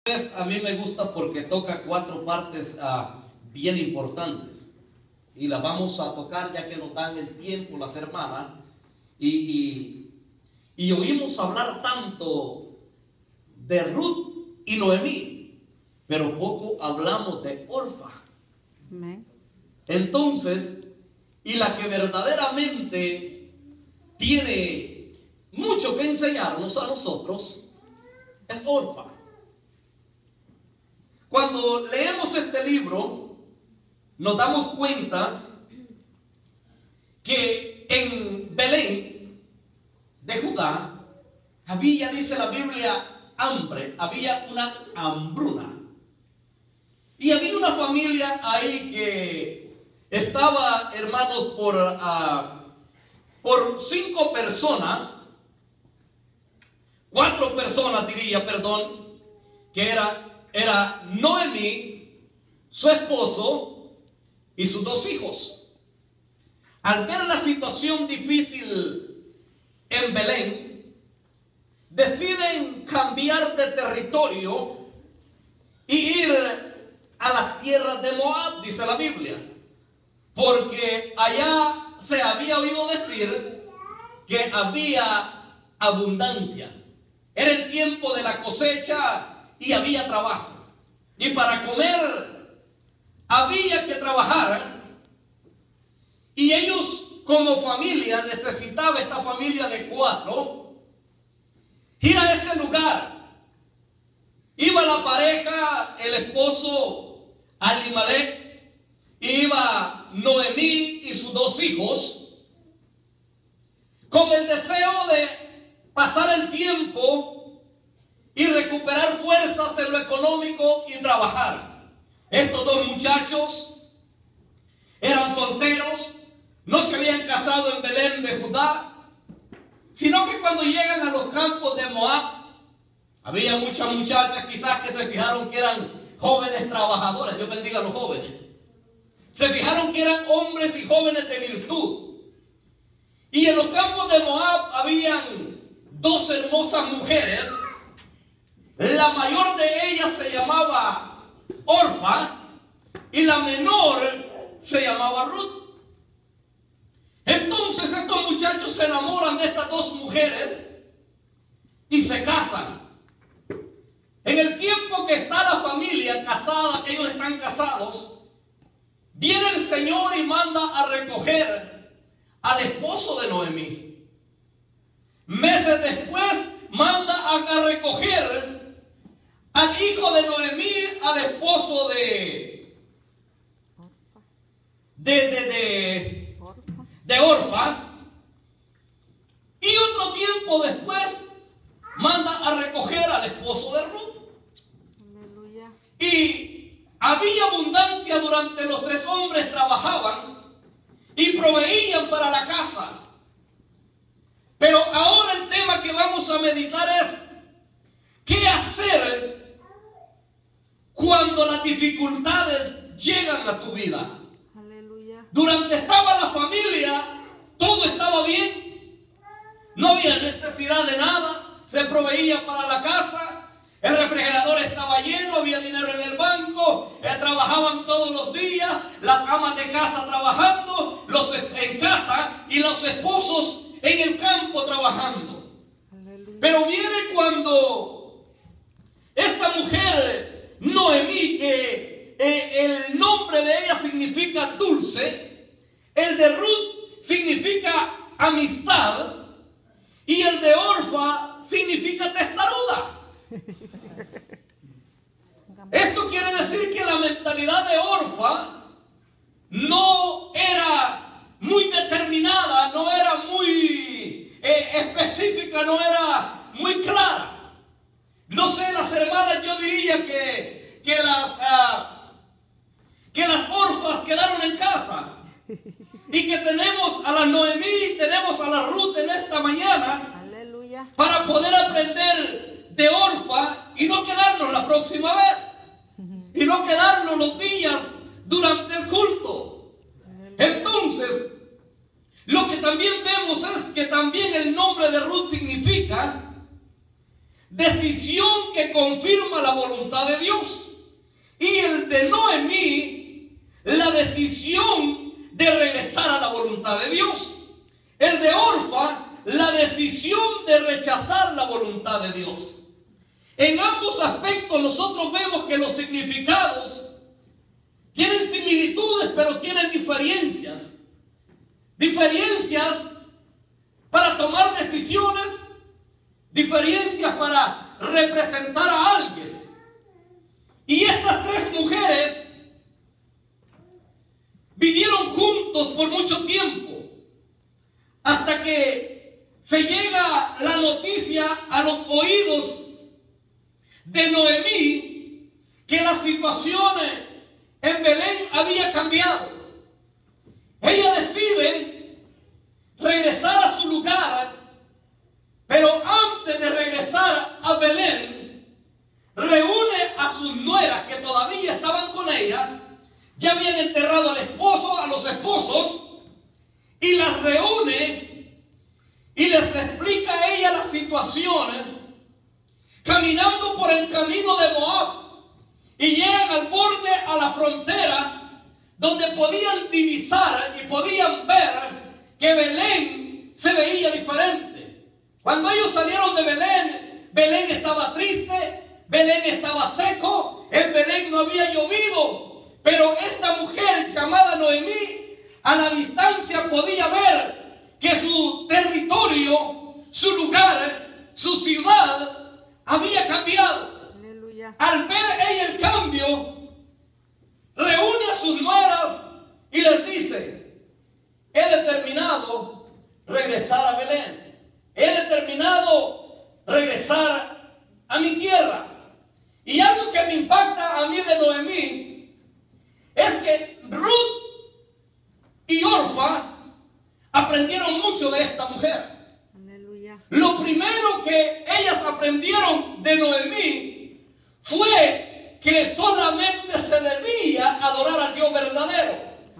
A mí me gusta porque toca cuatro partes bien importantes y las vamos a tocar ya que nos dan el tiempo las hermanas y oímos hablar tanto de Ruth y Noemí, pero poco hablamos de Orfa. Amén. Entonces, y la que verdaderamente tiene mucho que enseñarnos a nosotros es Orfa. Cuando leemos este libro, nos damos cuenta que en Belén de Judá había, dice la Biblia, hambre, había una hambruna. Y había una familia ahí que estaba, hermanos, por 5 personas, 4 personas diría, perdón, que era Noemí, su esposo y sus 2 hijos. Al ver la situación difícil en Belén, deciden cambiar de territorio y ir a las tierras de Moab, dice la Biblia, porque allá se había oído decir que había abundancia. Era el tiempo de la cosecha y había trabajo. Y para comer había que trabajar. Y ellos como familia, necesitaba esta familia de 4 ir a ese lugar. Iba la pareja, el esposo Alimelech, iba Noemí y sus 2 hijos, con el deseo de pasar el tiempo y recuperar fuerzas en lo económico y trabajar. Estos 2 muchachos eran solteros, no se habían casado en Belén de Judá, sino que cuando llegan a los campos de Moab, había muchas muchachas quizás que se fijaron que eran jóvenes trabajadoras. Dios bendiga a los jóvenes. Se fijaron que eran hombres y jóvenes de virtud. Y en los campos de Moab habían 2 hermosas mujeres. La mayor de ellas se llamaba Orfa y la menor se llamaba Ruth. Entonces estos muchachos se enamoran de estas 2 mujeres y se casan. En el tiempo que está la familia casada, que ellos están casados, viene el Señor y manda a recoger al esposo de Noemí. Meses después manda a recoger al hijo de Noemí, al esposo de Orfa. Y otro tiempo después manda a recoger al esposo de Ruth. Aleluya. Y había abundancia durante los 3 hombres trabajaban y proveían para la casa. Pero ahora el tema que vamos a meditar es ¿qué hacer cuando las dificultades llegan a tu vida? Aleluya. Durante estaba la familia, todo estaba bien, no había necesidad de nada, se proveía para la casa, el refrigerador estaba lleno, había dinero en el banco, trabajaban todos los días, las amas de casa trabajando, en casa y los esposos en el campo trabajando. Aleluya. Pero viene cuando esta mujer Noemí, que el nombre de ella significa dulce, el de Ruth significa amistad y el de Orfa significa testaruda. Esto quiere decir que la mentalidad de Orfa no era muy determinada, no era muy específica, no era muy clara. No sé, las hermanas, yo diría que las Orfas quedaron en casa y que tenemos a la Noemí, tenemos a la Ruth en esta mañana. Aleluya. Para poder aprender de Orfa y no quedarnos la próxima vez. Y no quedarnos los días durante el culto. Entonces, lo que también vemos es que también el nombre de Ruth significa decisión que confirma la voluntad de Dios. Y el de Noemí, la decisión de regresar a la voluntad de Dios. El de Orfa, la decisión de rechazar la voluntad de Dios. En ambos aspectos nosotros vemos que los significados tienen similitudes, pero tienen diferencias. Diferencias para tomar decisiones, diferencias para representar a alguien. Y estas tres mujeres vivieron juntos por mucho tiempo, hasta que se llega la noticia a los oídos de Noemí que la situación en Belén había cambiado. Ella decide regresar a su lugar, pero antes de regresar a Belén, reúne a sus nueras que todavía estaban con ella. Ya habían enterrado al esposo, a los esposos, y las reúne y les explica a ella la situación. Caminando por el camino de Moab, y llegan al borde, a la frontera, donde podían divisar y podían ver que Belén se veía diferente. Cuando ellos salieron de Belén, Belén estaba triste, Belén estaba seco, en Belén no había llovido, pero esta mujer llamada Noemí a la distancia podía ver que su territorio, su lugar, su ciudad había cambiado. Aleluya. Al ver ella el cambio, reúne a sus nueras y les dice: he determinado regresar a Belén. He determinado regresar a mi tierra. Y algo que me impacta a mí de Noemí es que Ruth y Orfa aprendieron mucho de esta mujer. Lo primero que ellas aprendieron de Noemí fue que solamente se debía adorar al Dios verdadero.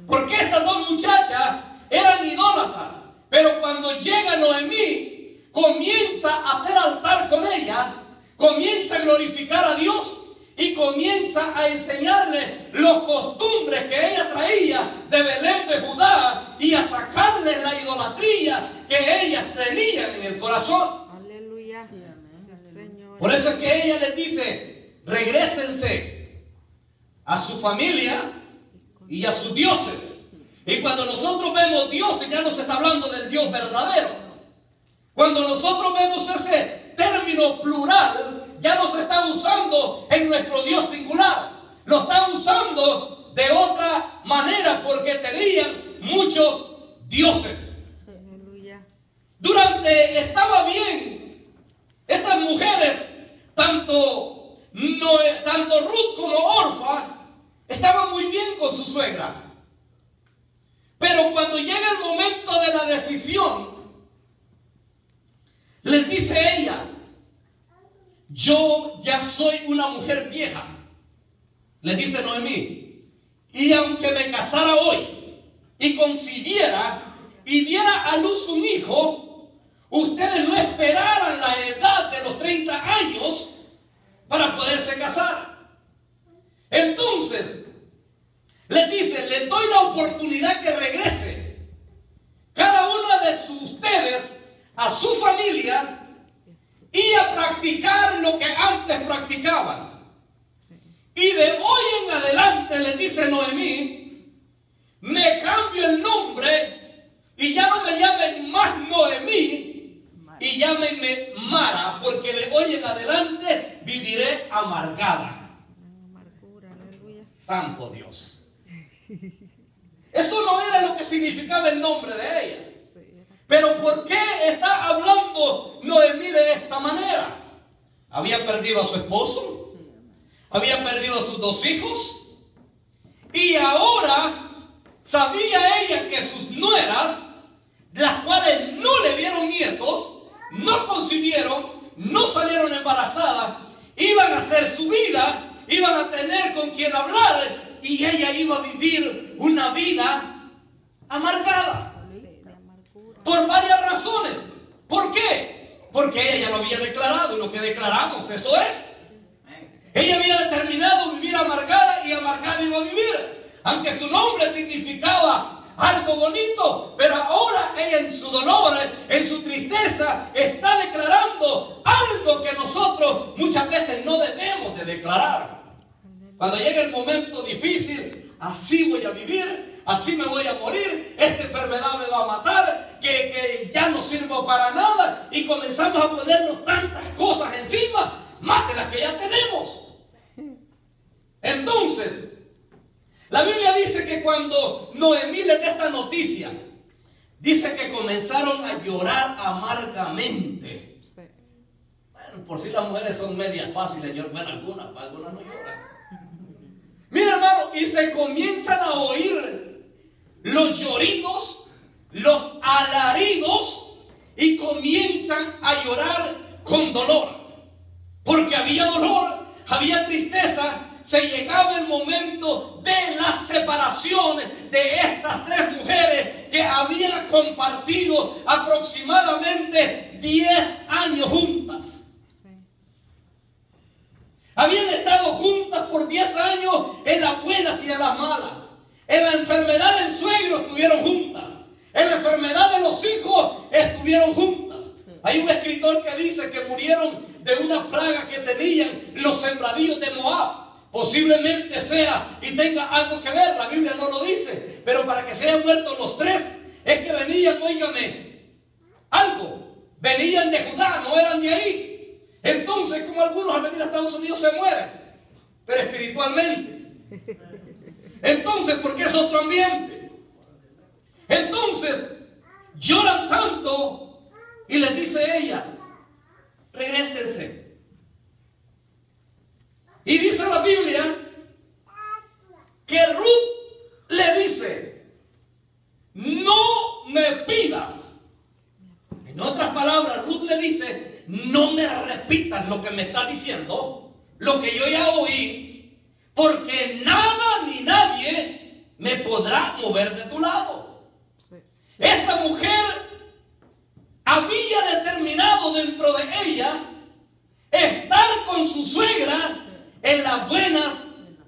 Porque estas dos muchachas eran idólatras. Pero cuando llega Noemí, comienza a hacer altar con ella, comienza a glorificar a Dios y comienza a enseñarle los costumbres que ella traía de Belén de Judá y a sacarle la idolatría que ellas tenían en el corazón. Aleluya. Sí, Señor. Por eso es que ella les dice: regrésense a su familia y a sus dioses. Y cuando nosotros vemos dioses, ya no se está hablando del Dios verdadero. Cuando nosotros vemos ese término plural, ya no se está usando en nuestro Dios singular. Lo están usando de otra manera porque tenían muchos dioses. Aleluya. Estaba bien. Estas mujeres, tanto Ruth como Orfa, estaban muy bien con su suegra. Pero cuando llega el momento de la decisión, les dice ella: yo ya soy una mujer vieja. Les dice Noemí: y aunque me casara hoy y concibiera y diera a luz un hijo, ustedes no esperaran la edad de los 30 años para poderse casar. Entonces les dice: les doy la oportunidad que regrese cada una de ustedes a su familia y a practicar lo que antes practicaban. Y de hoy en adelante, les dice Noemí, me cambio el nombre y ya no me llamen más Noemí y llámenme Mara, porque de hoy en adelante viviré amargada. Amargura, aleluya. Santo Dios. Eso no era lo que significaba el nombre de ella. Pero ¿por qué está hablando Noemí de esta manera? Había perdido a su esposo, había perdido a sus 2 hijos, y ahora sabía ella que sus nueras, las cuales no le dieron nietos, no concibieron, no salieron embarazadas, iban a hacer su vida, iban a tener con quien hablar, y ella iba a vivir una vida amargada. Por varias razones. ¿Por qué? Porque ella ya lo había declarado, y lo que declaramos, eso es. Ella había determinado vivir amargada, y amargada iba a vivir. Aunque su nombre significaba algo bonito, pero ahora ella en su dolor, en su tristeza, está declarando algo que nosotros muchas veces no debemos de declarar. Cuando llega el momento difícil, así voy a vivir, así me voy a morir, esta enfermedad me va a matar, que ya no sirvo para nada, y comenzamos a ponernos tantas cosas encima, más de las que ya tenemos. Entonces, la Biblia dice que cuando Noemí le da esta noticia, dice que comenzaron a llorar amargamente. Sí. Bueno, por si las mujeres son medias fáciles, bueno, algunas no lloran. Mira, hermano, y se comienzan a oír los lloridos, los alaridos, y comienzan a llorar con dolor. Porque había dolor, había tristeza. Se llegaba el momento de la separación de estas tres mujeres que habían compartido aproximadamente 10 años juntas. Sí. Habían estado juntas por 10 años en las buenas y en las malas. En la enfermedad del suegro estuvieron juntas. En la enfermedad de los hijos estuvieron juntas. Hay un escritor que dice que murieron de una plaga que tenían los sembradíos de Moab. Posiblemente sea y tenga algo que ver, la Biblia no lo dice, pero para que se hayan muerto los tres, es que venían, óigame, venían de Judá, no eran de ahí. Entonces, como algunos al venir a Estados Unidos se mueren, pero espiritualmente. Entonces, porque es otro ambiente. Entonces, lloran tanto y les dice ella, regrésense. Y dice la Biblia que Ruth le dice, no me pidas. En otras palabras, Ruth le dice, no me repitas lo que me estás diciendo, lo que yo ya oí, porque nada ni nadie me podrá mover de tu lado. Sí. Esta mujer había determinado dentro de ella estar con su suegra en las buenas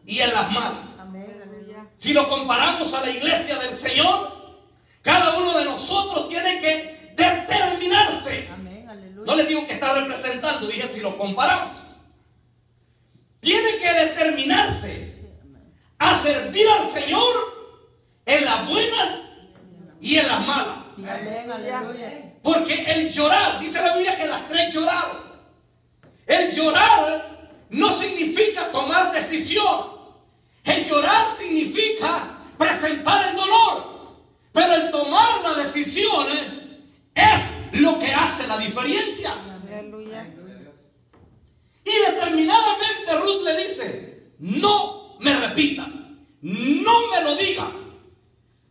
y en las malas. Aleluya. Si lo comparamos a la iglesia del Señor, cada uno de nosotros tiene que determinarse. Amén, aleluya. No les digo que está representando, dije si lo comparamos. Tiene que determinarse a servir al Señor en las buenas y en las malas. Sí, amén, aleluya. Porque el llorar, dice la Biblia que las tres lloraron. El llorar no significa tomar decisión. El llorar significa presentar el dolor. Pero el tomar la decisión es lo que hace la diferencia. Aleluya. Y determinadamente Ruth le dice, no me repitas, no me lo digas,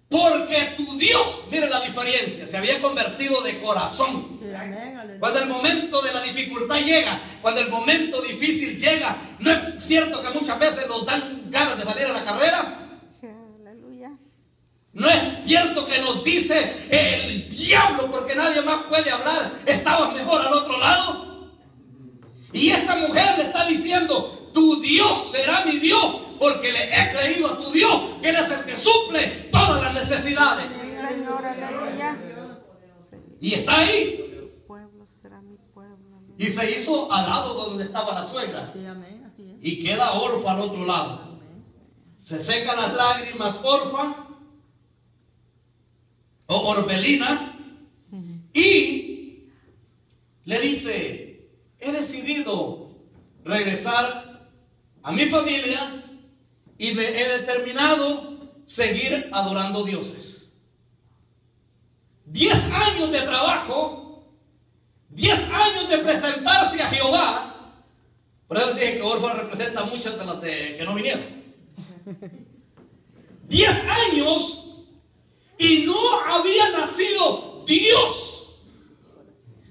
porque tu Dios, mire la diferencia, se había convertido de corazón. Sí, amén, aleluya. Cuando el momento de la dificultad llega, cuando el momento difícil llega, ¿no es cierto que muchas veces nos dan ganas de salir a la carrera? Aleluya. ¿No es cierto que nos dice el diablo, porque nadie más puede hablar, estabas mejor al otro lado? Y esta mujer le está diciendo, tu Dios será mi Dios, porque le he creído a tu Dios, que Él es el que suple todas las necesidades. Señor, aleluya. Y está ahí. Mi pueblo será mi pueblo. Aleluya. Y se hizo al lado donde estaba la suegra. Sí, amén, así es. Y queda Orfa al otro lado. Se secan las lágrimas Orfa o Orbelina, y le dice, he decidido regresar a mi familia y me he determinado seguir adorando dioses. 10 años de trabajo, 10 años de presentarse a Jehová. Por eso les dije que Orfa representa a muchas de las que no vinieron. 10 años y no había nacido Dios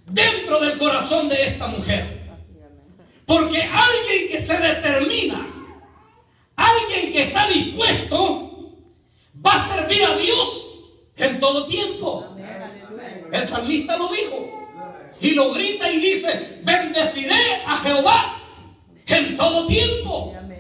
dentro del corazón de esta mujer. Porque alguien que se determina, alguien que está dispuesto, va a servir a Dios en todo tiempo. El salmista lo dijo. y lo grita y dice: bendeciré a Jehová en todo tiempo. Amén.